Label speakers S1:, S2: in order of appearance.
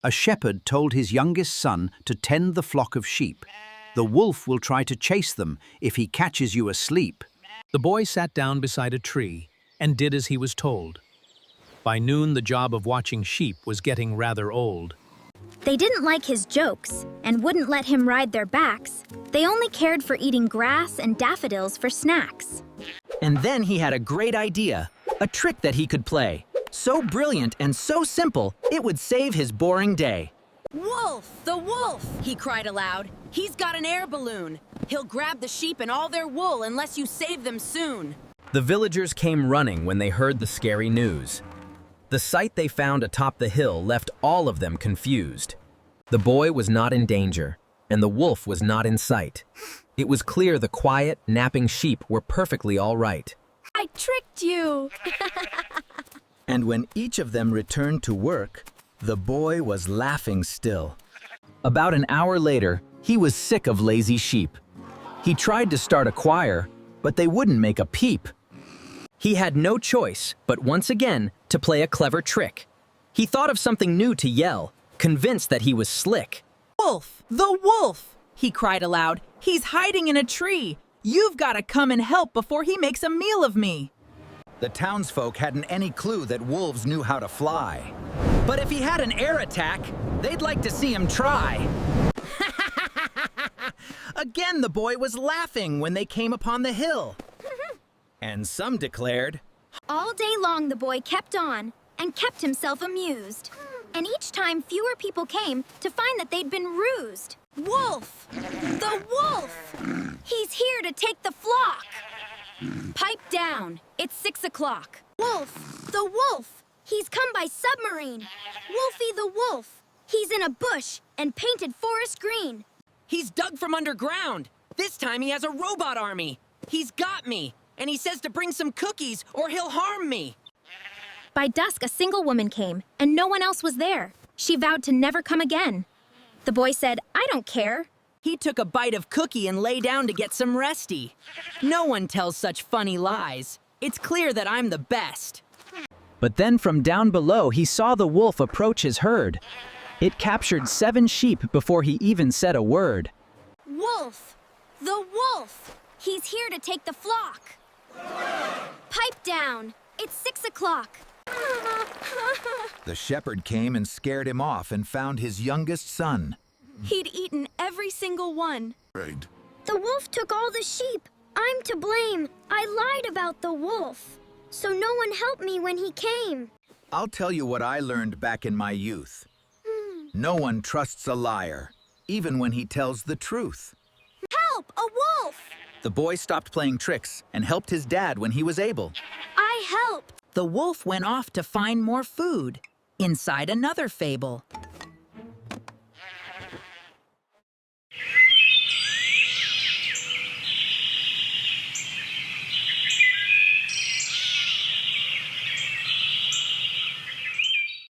S1: A shepherd told his youngest son to tend the flock of sheep. The wolf will try to chase them if he catches you asleep.
S2: The boy sat down beside a tree and did as he was told. By noon, the job of watching sheep was getting rather old.
S3: They didn't like his jokes and wouldn't let him ride their backs. They only cared for eating grass and daffodils for snacks.
S4: And then he had a great idea, a trick that he could play. So brilliant and so simple, it would save his boring day.
S5: "Wolf! The wolf!" he cried aloud. "He's got an air balloon. He'll grab the sheep and all their wool unless you save them soon."
S4: The villagers came running when they heard the scary news. The sight they found atop the hill left all of them confused. The boy was not in danger, and the wolf was not in sight. It was clear the quiet, napping sheep were perfectly all right.
S3: I tricked you!
S6: And when each of them returned to work, the boy was laughing still.
S4: About an hour later, he was sick of lazy sheep. He tried to start a choir, but they wouldn't make a peep. He had no choice but once again to play a clever trick. He thought of something new to yell, convinced that he was slick.
S5: "Wolf! The wolf!" he cried aloud. "He's hiding in a tree. You've got to come and help before he makes a meal of me."
S6: The townsfolk hadn't any clue that wolves knew how to fly.
S4: But if he had an air attack, they'd like to see him try. Again, the boy was laughing when they came upon the hill. And some declared,
S3: All day long the boy kept on and kept himself amused. And each time fewer people came to find that they'd been rused.
S5: "Wolf! The wolf!
S3: He's here to take the flock!
S5: Pipe down. It's 6 o'clock."
S3: Wolf! The wolf! He's come by submarine! Wolfie the wolf! He's in a bush and painted forest green.
S5: "He's dug from underground. This time he has a robot army. He's got me, and he says to bring some cookies or he'll harm me."
S3: By dusk, a single woman came, and no one else was there. She vowed to never come again. The boy said, I don't care.
S5: He took a bite of cookie and lay down to get some resty. "No one tells such funny lies. It's clear that I'm the best."
S4: But then from down below, he saw the wolf approach his herd. It captured 7 sheep before he even said a word.
S3: Wolf! The wolf! He's here to take the flock. Pipe down! It's 6 o'clock.
S6: The shepherd came and scared him off and found his youngest son.
S5: He'd eaten every single one.
S3: The wolf took all the sheep. I'm to blame. I lied about the wolf. So no one helped me when he came.
S6: I'll tell you what I learned back in my youth. No one trusts a liar, even when he tells the truth.
S3: Help! A wolf!
S6: The boy stopped playing tricks and helped his dad when he was able.
S3: I helped.
S5: The wolf went off to find more food inside another fable.